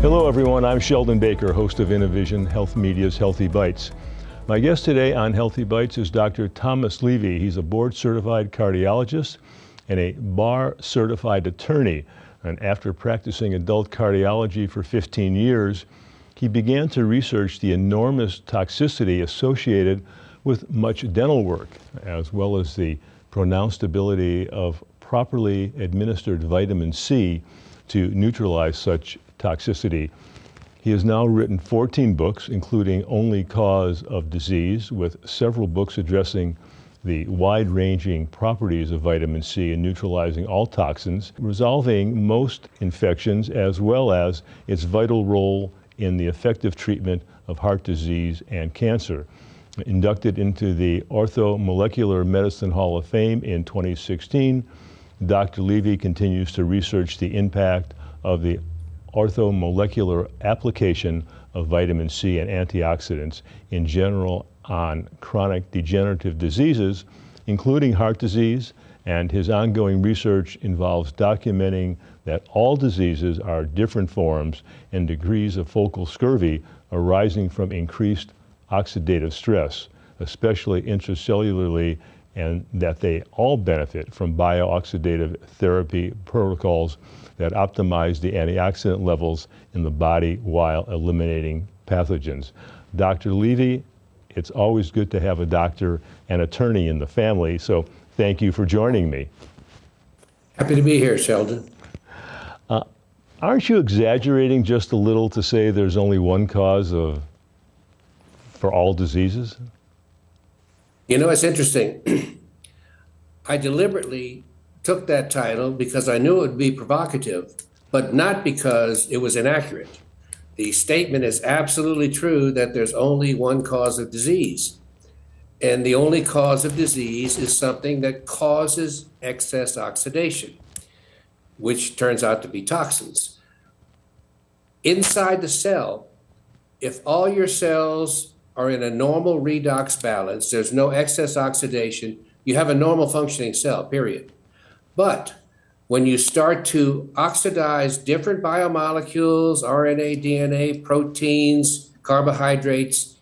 Hello everyone, I'm Sheldon Baker, host of Innovision Health Media's Healthy Bites. My guest today on Healthy Bites is Dr. Thomas Levy. He's a board-certified cardiologist and a bar-certified attorney. And after practicing adult cardiology for 15 years, he began to research the enormous toxicity associated with much dental work, as well as the pronounced ability of properly administered vitamin C to neutralize such toxicity. He has now written 14 books, including Only Cause of Disease, with several books addressing the wide-ranging properties of vitamin C in neutralizing all toxins, resolving most infections, as well as its vital role in the effective treatment of heart disease and cancer. Inducted into the Orthomolecular Medicine Hall of Fame in 2016, Dr. Levy continues to research the impact of the orthomolecular application of vitamin C and antioxidants in general on chronic degenerative diseases, including heart disease, and his ongoing research involves documenting that all diseases are different forms and degrees of focal scurvy arising from increased oxidative stress, especially intracellularly, and that they all benefit from biooxidative therapy protocols that optimize the antioxidant levels in the body while eliminating pathogens. Dr. Levy, it's always good to have a doctor and attorney in the family, so thank you for joining me. Happy to be here, Sheldon. Aren't you exaggerating just a little to say there's only one cause for all diseases? You know, it's interesting. I deliberately took that title because I knew it would be provocative, but not because it was inaccurate. The statement is absolutely true that there's only one cause of disease. And the only cause of disease is something that causes excess oxidation, which turns out to be toxins. Inside the cell, if all your cells are in a normal redox balance, there's no excess oxidation, you have a normal functioning cell, period. But when you start to oxidize different biomolecules, RNA, DNA, proteins, carbohydrates,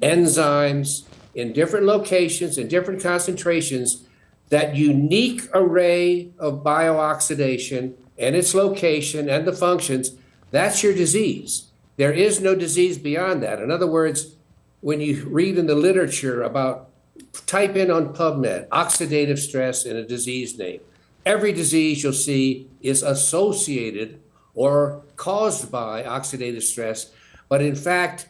enzymes in different locations, in different concentrations, that unique array of biooxidation and its location and the functions, that's your disease. There is no disease beyond that. In other words, when you read in the literature about, type in on PubMed, oxidative stress in a disease name, every disease you'll see is associated or caused by oxidative stress. But in fact,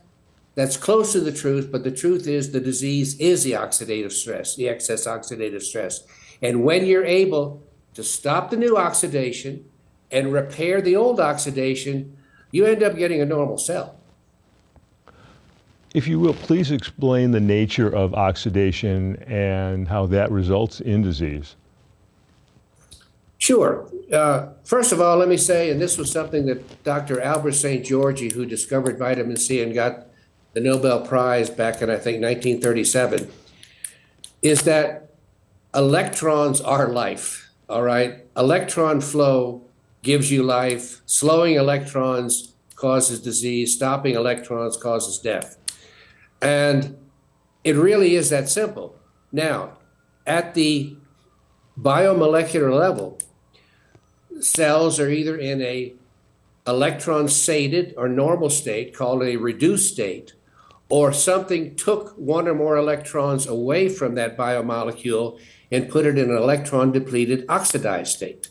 that's close to the truth, but the truth is the disease is the oxidative stress, the excess oxidative stress. And when you're able to stop the new oxidation and repair the old oxidation, you end up getting a normal cell. If you will, please explain the nature of oxidation and how that results in disease. Sure. First of all, let me say, and this was something that Dr. Albert St. Georgi, who discovered vitamin C and got the Nobel Prize back in, I think, 1937, is that electrons are life, all right? Electron flow gives you life. Slowing electrons causes disease. Stopping electrons causes death. And it really is that simple. Now, at the biomolecular level, cells are either in a electron-sated or normal state called a reduced state, or something took one or more electrons away from that biomolecule and put it in an electron-depleted oxidized state.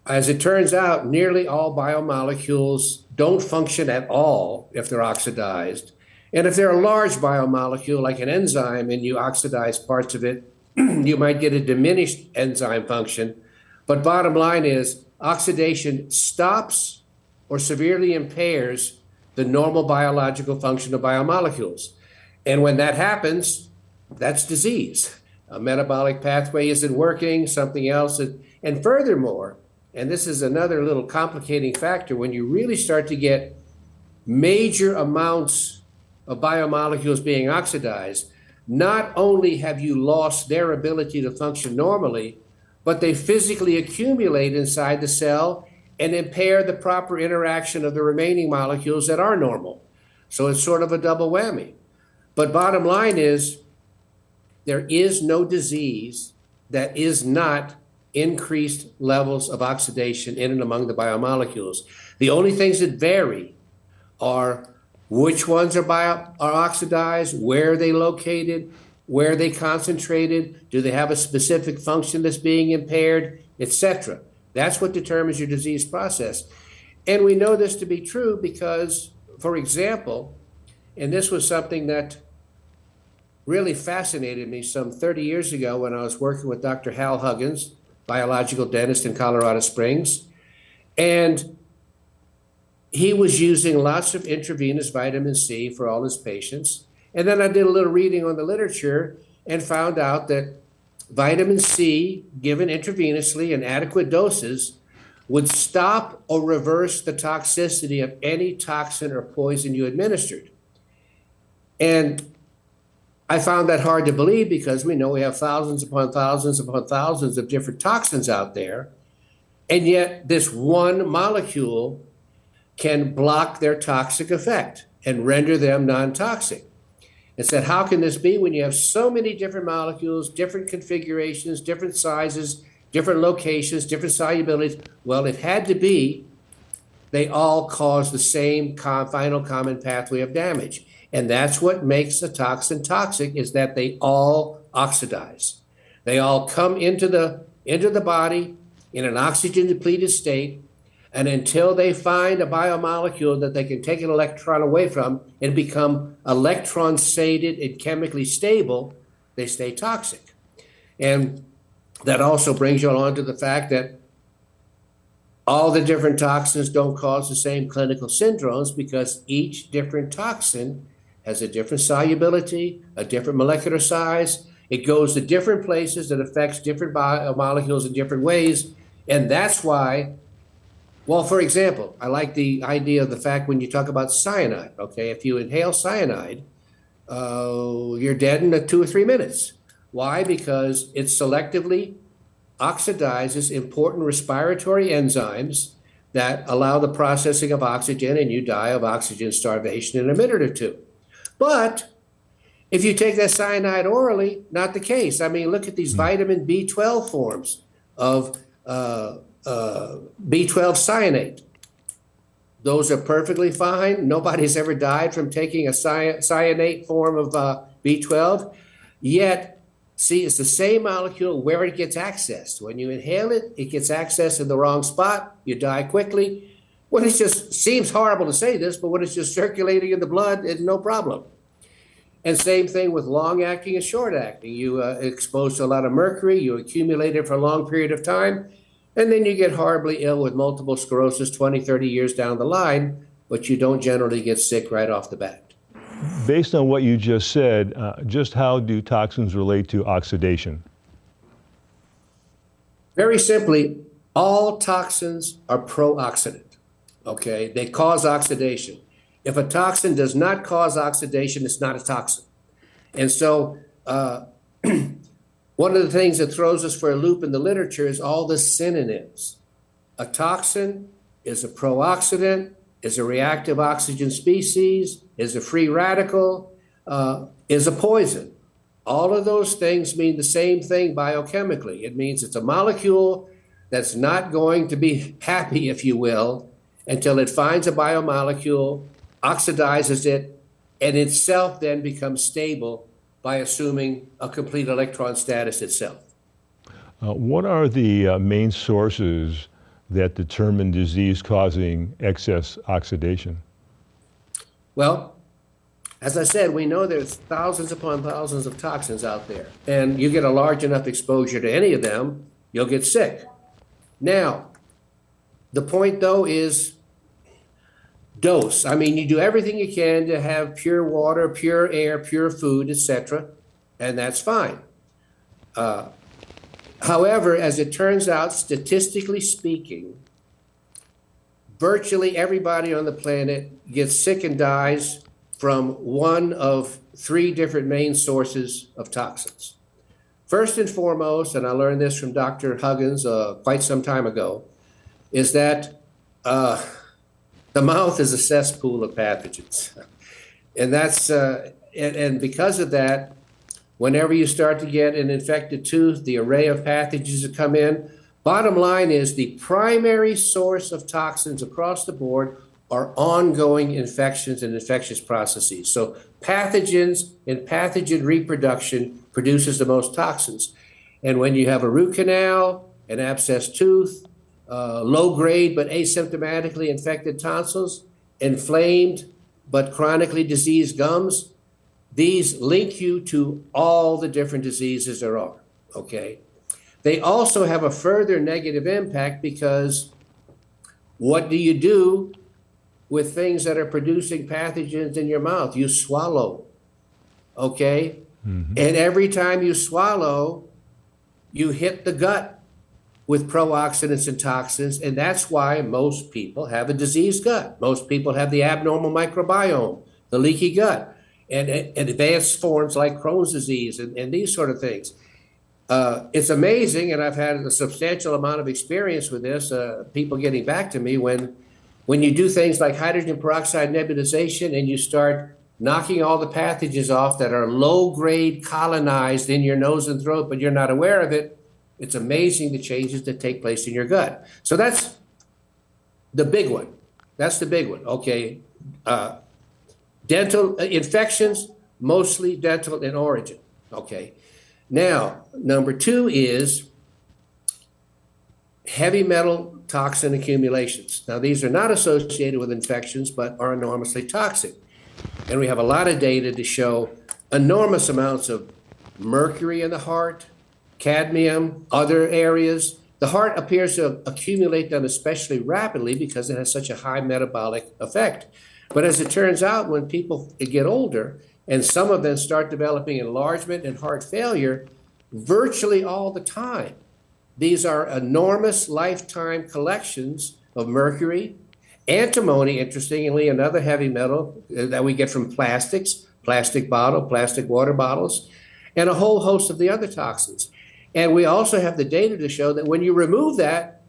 As it turns out, nearly all biomolecules don't function at all if they're oxidized. And if they're a large biomolecule like an enzyme and you oxidize parts of it, you might get a diminished enzyme function. But bottom line is oxidation stops or severely impairs the normal biological function of biomolecules. And when that happens, that's disease. A metabolic pathway isn't working, something else. And furthermore, and this is another little complicating factor, when you really start to get major amounts of biomolecules being oxidized, not only have you lost their ability to function normally, but they physically accumulate inside the cell and impair the proper interaction of the remaining molecules that are normal. So it's sort of a double whammy. But bottom line is, there is no disease that is not increased levels of oxidation in and among the biomolecules. The only things that vary are which ones are oxidized, where are they located, where are they concentrated, do they have a specific function that's being impaired, etc. That's what determines your disease process. And we know this to be true because, for example, and this was something that really fascinated me some 30 years ago when I was working with Dr. Hal Huggins, biological dentist in Colorado Springs. And he was using lots of intravenous vitamin C for all his patients. And then I did a little reading on the literature and found out that vitamin C given intravenously in adequate doses would stop or reverse the toxicity of any toxin or poison you administered. And I found that hard to believe because we know we have thousands upon thousands upon thousands of different toxins out there. And yet this one molecule can block their toxic effect and render them non-toxic. And said, how can this be when you have so many different molecules, different configurations, different sizes, different locations, different solubilities? Well, it had to be they all cause the same final common pathway of damage. And that's what makes a toxin toxic, is that they all oxidize. They all come into the body in an oxygen-depleted state, and until they find a biomolecule that they can take an electron away from and become electron-sated and chemically stable, they stay toxic. And that also brings you on to the fact that all the different toxins don't cause the same clinical syndromes because each different toxin has a different solubility, a different molecular size. It goes to different places that affects different molecules in different ways. And that's why, well, for example, I like the idea of the fact when you talk about cyanide, okay, if you inhale cyanide, you're dead in 2 or 3 minutes. Why? Because it selectively oxidizes important respiratory enzymes that allow the processing of oxygen, and you die of oxygen starvation in a minute or two. But if you take that cyanide orally, not the case. I mean, look at these vitamin B12 forms of B12 cyanate. Those are perfectly fine. Nobody's ever died from taking a cyanate form of B12. Yet, see, it's the same molecule where it gets accessed. When you inhale it, it gets accessed in the wrong spot. You die quickly. When it just seems horrible to say this, but when it's just circulating in the blood, it's no problem. And same thing with long-acting and short-acting. You exposed to a lot of mercury, you accumulate it for a long period of time, and then you get horribly ill with multiple sclerosis 20, 30 years down the line, but you don't generally get sick right off the bat. Based on what you just said, just how do toxins relate to oxidation? Very simply, all toxins are pro-oxidant, okay? They cause oxidation. If a toxin does not cause oxidation, it's not a toxin. And so one of the things that throws us for a loop in the literature is all the synonyms. A toxin is a pro-oxidant, is a reactive oxygen species, is a free radical, is a poison. All of those things mean the same thing biochemically. It means it's a molecule that's not going to be happy, if you will, until it finds a biomolecule, oxidizes it, and itself then becomes stable by assuming a complete electron status itself. What are the main sources that determine disease-causing excess oxidation? Well, as I said, we know there's thousands upon thousands of toxins out there, and you get a large enough exposure to any of them, you'll get sick. Now, the point though is dose. I mean, you do everything you can to have pure water, pure air, pure food, etc., and that's fine. However, as it turns out, statistically speaking, virtually everybody on the planet gets sick and dies from one of 3 different main sources of toxins. First and foremost, and I learned this from Dr. Huggins quite some time ago, is that the mouth is a cesspool of pathogens. And and because of that, whenever you start to get an infected tooth, the array of pathogens that come in, bottom line is the primary source of toxins across the board are ongoing infections and infectious processes. So pathogens and pathogen reproduction produces the most toxins. And when you have a root canal, an abscessed tooth, low grade but asymptomatically infected tonsils, inflamed but chronically diseased gums, these link you to all the different diseases there are, okay? They also have a further negative impact because what do you do with things that are producing pathogens in your mouth? You swallow, okay? Mm-hmm. And every time you swallow, you hit the gut with pro-oxidants and toxins, and that's why most people have a diseased gut. Most people have the abnormal microbiome, the leaky gut, and advanced forms like Crohn's disease and these sort of things. It's amazing, and I've had a substantial amount of experience with this, people getting back to me when you do things like hydrogen peroxide nebulization and you start knocking all the pathogens off that are low-grade colonized in your nose and throat, but you're not aware of it, it's amazing the changes that take place in your gut. So that's the big one. That's the big one, okay? Dental infections, mostly dental in origin, okay? Now, number two is heavy metal toxin accumulations. Now, these are not associated with infections, but are enormously toxic. And we have a lot of data to show enormous amounts of mercury in the heart, cadmium, other areas. The heart appears to accumulate them especially rapidly because it has such a high metabolic effect. But as it turns out, when people get older, and some of them start developing enlargement and heart failure, virtually all the time, these are enormous lifetime collections of mercury, antimony, interestingly, another heavy metal that we get from plastics, plastic bottle, plastic water bottles, and a whole host of the other toxins. And we also have the data to show that when you remove that,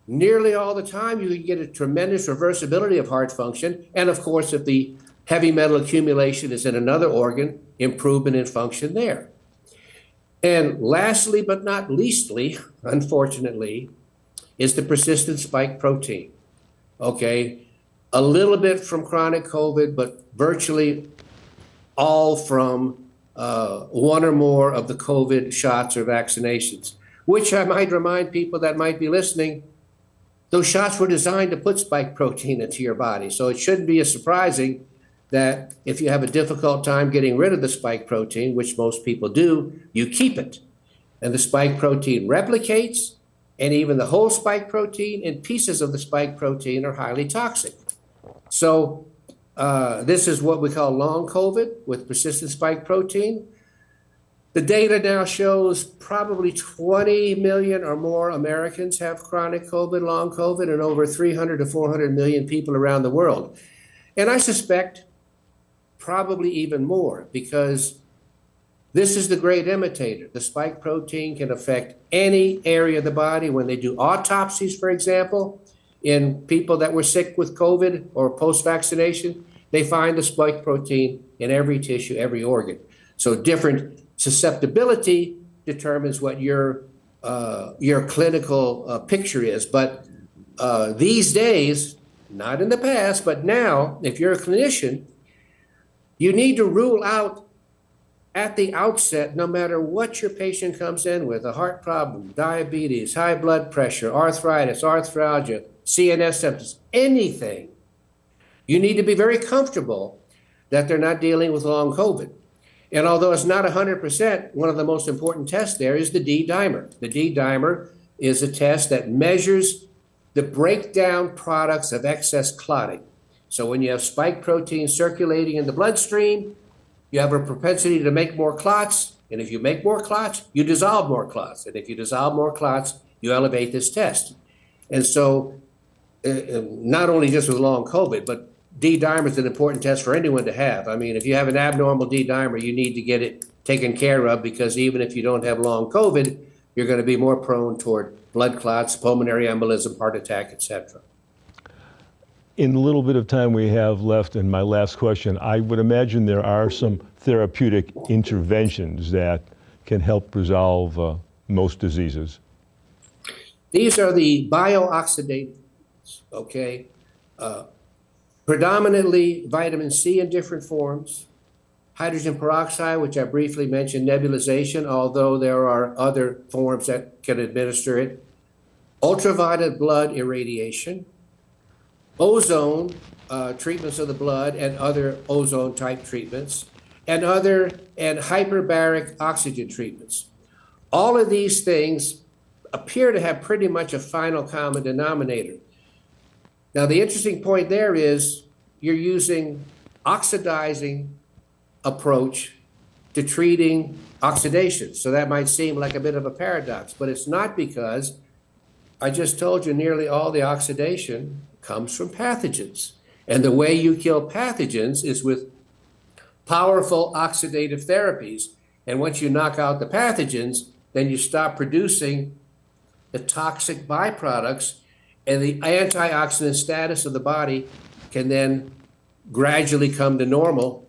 nearly all the time you can get a tremendous reversibility of heart function. And of course, if the heavy metal accumulation is in another organ, improvement in function there. And lastly, but not leastly, unfortunately, is the persistent spike protein. Okay, a little bit from chronic COVID, but virtually all from one or more of the COVID shots or vaccinations, which I might remind people that might be listening, those shots were designed to put spike protein into your body. So it shouldn't be as surprising that if you have a difficult time getting rid of the spike protein, which most people do, you keep it. And the spike protein replicates, and even the whole spike protein and pieces of the spike protein are highly toxic. So this is what we call long COVID with persistent spike protein. The data now shows probably 20 million or more Americans have chronic COVID, long COVID, and over 300 to 400 million people around the world. And I suspect probably even more, because this is the great imitator. The spike protein can affect any area of the body. When they do autopsies, for example, in people that were sick with COVID or post-vaccination, they find the spike protein in every tissue, every organ. So different susceptibility determines what your clinical picture is. But these days, not in the past, but now, if you're a clinician, you need to rule out at the outset, no matter what your patient comes in with, a heart problem, diabetes, high blood pressure, arthritis, arthralgia, CNS symptoms, anything, you need to be very comfortable that they're not dealing with long COVID. And although it's not 100%, one of the most important tests there is the D-dimer. The D-dimer is a test that measures the breakdown products of excess clotting. So when you have spike protein circulating in the bloodstream, you have a propensity to make more clots. And if you make more clots, you dissolve more clots. And if you dissolve more clots, you elevate this test. And so not only just with long COVID, but D-dimer is an important test for anyone to have. I mean, if you have an abnormal D-dimer, you need to get it taken care of, because even if you don't have long COVID, you're going to be more prone toward blood clots, pulmonary embolism, heart attack, etc. In the little bit of time we have left, and my last question, I would imagine there are some therapeutic interventions that can help resolve most diseases. These are the biooxidants, okay? Predominantly vitamin C in different forms, hydrogen peroxide, which I briefly mentioned, nebulization, although there are other forms that can administer it, ultraviolet blood irradiation, ozone treatments of the blood and other ozone type treatments, and hyperbaric oxygen treatments. All of these things appear to have pretty much a final common denominator. Now, the interesting point there is you're using oxidizing approach to treating oxidation. So that might seem like a bit of a paradox, but it's not, because I just told you nearly all the oxidation comes from pathogens. And the way you kill pathogens is with powerful oxidative therapies. And once you knock out the pathogens, then you stop producing the toxic byproducts, and the antioxidant status of the body can then gradually come to normal.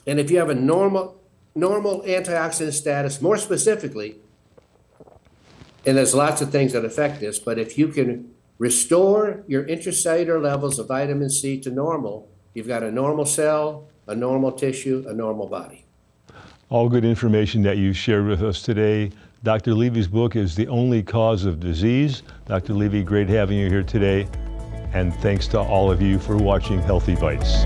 And if you have a normal antioxidant status, more specifically, and there's lots of things that affect this, but if you can restore your intracellular levels of vitamin C to normal, you've got a normal cell, a normal tissue, a normal body. All good information that you shared with us today. Dr. Levy's book is The Only Cause of Disease. Dr. Levy, great having you here today. And thanks to all of you for watching Healthy Bites.